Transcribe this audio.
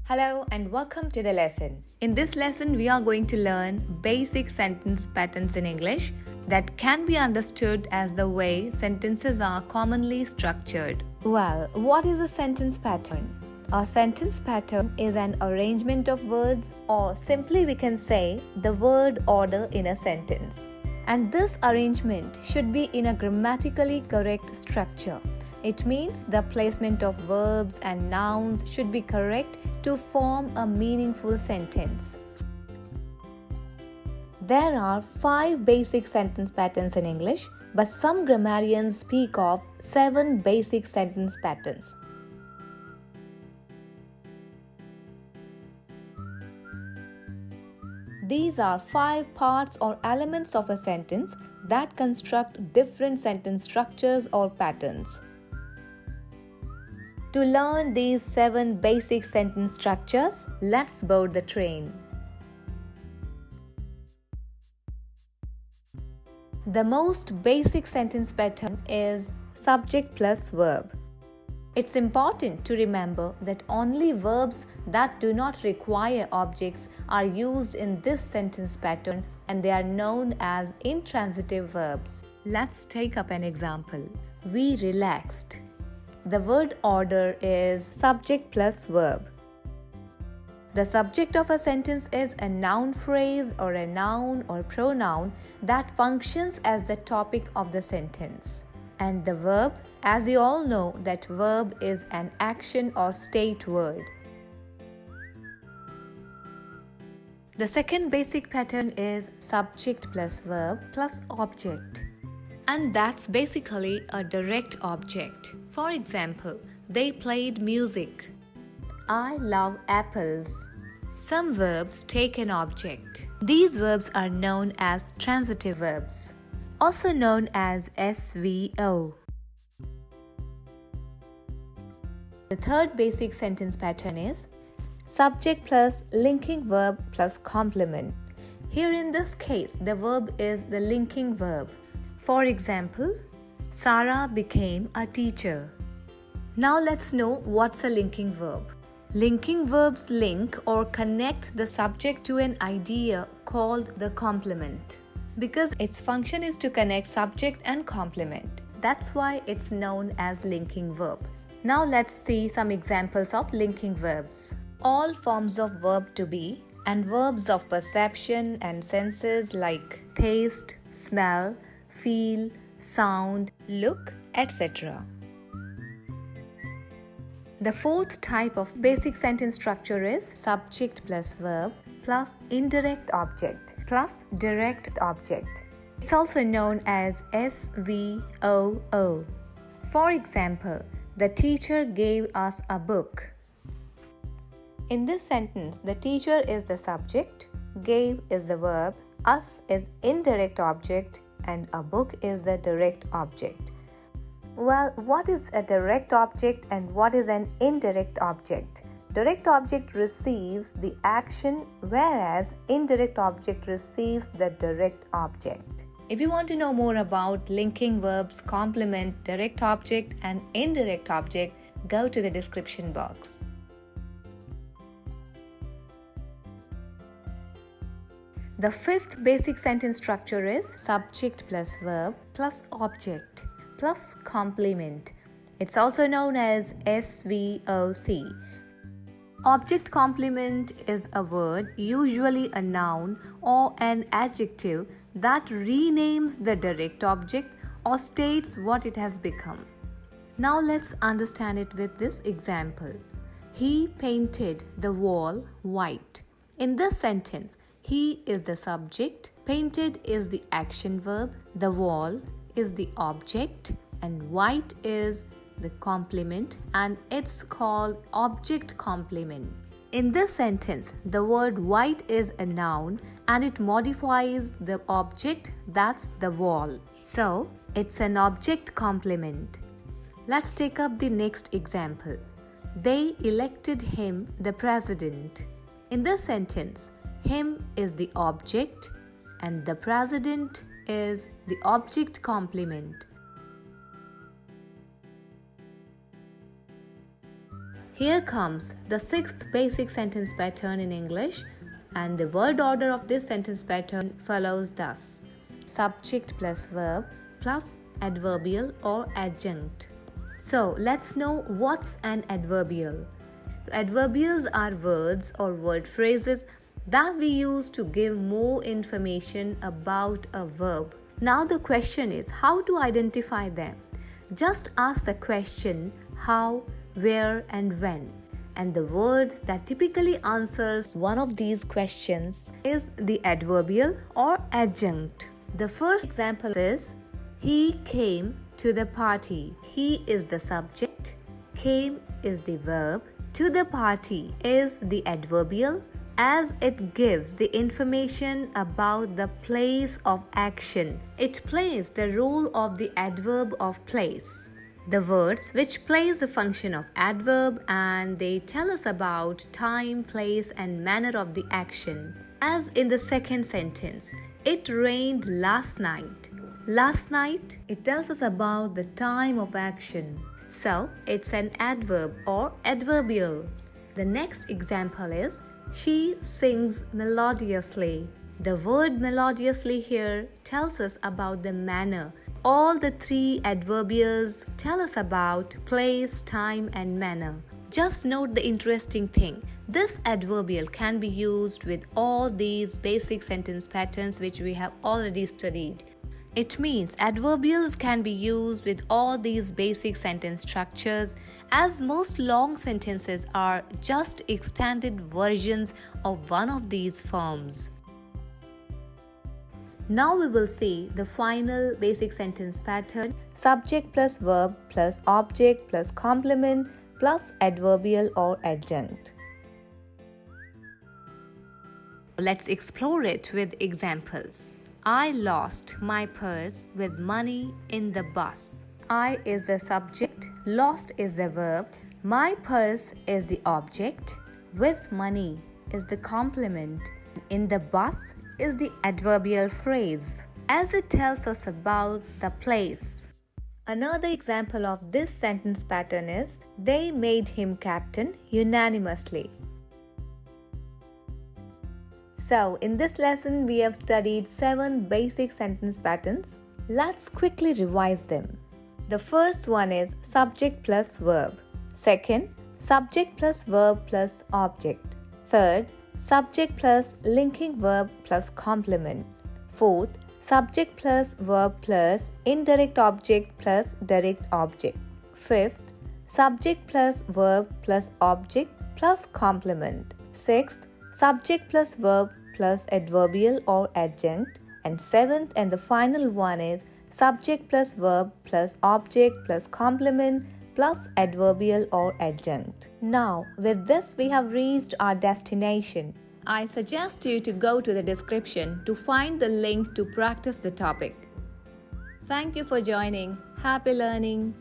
Hello and welcome to the lesson. In this lesson, we are going to learn basic sentence patterns in English that can be understood as the way sentences are commonly structured. Well, what is a sentence pattern? A sentence pattern is an arrangement of words, or simply we can say the word order in a sentence. And this arrangement should be in a grammatically correct structure. It means the placement of verbs and nouns should be correct to form a meaningful sentence. There are 5 basic sentence patterns in English, but some grammarians speak of 7 basic sentence patterns. These are 5 parts or elements of a sentence that construct different sentence structures or patterns. To learn these 7 basic sentence structures, let's board the train. The most basic sentence pattern is subject plus verb. It's important to remember that only verbs that do not require objects are used in this sentence pattern, and they are known as intransitive verbs. Let's take up an example. We relaxed. The word order is subject plus verb. The subject of a sentence is a noun phrase or a noun or pronoun that functions as the topic of the sentence. And the verb, as you all know, that verb is an action or state word. The second basic pattern is subject plus verb plus object. And that's basically a direct object. For example, they played music. I love apples. Some verbs take an object. These verbs are known as transitive verbs, also known as SVO. The third basic sentence pattern is subject plus linking verb plus complement. Here in this case, the verb is the linking verb. For example, Sarah became a teacher. Now let's know what's a linking verb. Linking verbs link or connect the subject to an idea called the complement, because its function is to connect subject and complement. That's why it's known as linking verb. Now let's see some examples of linking verbs. All forms of verb to be and verbs of perception and senses like taste, smell, feel, sound, look, etc. The fourth type of basic sentence structure is subject plus verb plus indirect object plus direct object. It's also known as SVOO. For example, the teacher gave us a book. In this sentence, the teacher is the subject, gave is the verb, us is indirect object, and a book is the direct object. Well, what is a direct object and what is an indirect object? Direct object receives the action, whereas indirect object receives the direct object. If you want to know more about linking verbs, complement, direct object and indirect object, go to the description box. The fifth basic sentence structure is subject plus verb plus object plus complement. It's also known as SVOC. Object complement is a word, usually a noun or an adjective, that renames the direct object or states what it has become. Now let's understand it with this example. He painted the wall white. In this sentence, he is the subject, painted is the action verb, the wall is the object, and white is the complement, and it's called object complement. In this sentence, the word white is a noun and it modifies the object, that's the wall. So, it's an object complement. Let's take up the next example. They elected him the president. In this sentence, him is the object and the president is the object complement. Here comes the 6th basic sentence pattern in English, and the word order of this sentence pattern follows thus: subject plus verb plus adverbial or adjunct. So let's know what's an adverbial. Adverbials are words or word phrases that we use to give more information about a verb. Now the question is how to identify them. Just ask the question how, where and when, and the word that typically answers one of these questions is the adverbial or adjunct. The first example is he came to the party. He is the subject, came is the verb, to the party is the adverbial, as it gives the information about the place of action. It plays the role of the adverb of place. The words which plays the function of adverb, and they tell us about time, place and manner of the action. As in the second sentence, it rained last night. Last night, it tells us about the time of action. So, it's an adverb or adverbial. The next example is she sings melodiously. The word melodiously here tells us about the manner. All the 3 adverbials tell us about place, time and manner. Just note the interesting thing. This adverbial can be used with all these basic sentence patterns which we have already studied. It means adverbials can be used with all these basic sentence structures, as most long sentences are just extended versions of one of these forms. Now we will see the final basic sentence pattern: subject plus verb plus object plus complement plus adverbial or adjunct. Let's explore it with examples. I lost my purse with money in the bus. I is the subject, lost is the verb, my purse is the object, with money is the complement, in the bus is the adverbial phrase, as it tells us about the place. Another example of this sentence pattern is they made him captain unanimously. So, in this lesson, we have studied 7 basic sentence patterns. Let's quickly revise them. The first one is subject plus verb. Second, subject plus verb plus object. Third, subject plus linking verb plus complement. Fourth, subject plus verb plus indirect object plus direct object. Fifth, subject plus verb plus object plus complement. Sixth, subject plus verb plus adverbial or adjunct. And 7th and the final one is subject plus verb plus object plus complement plus adverbial or adjunct. Now, with this we have reached our destination. I suggest you to go to the description to find the link to practice the topic. Thank you for joining. Happy learning!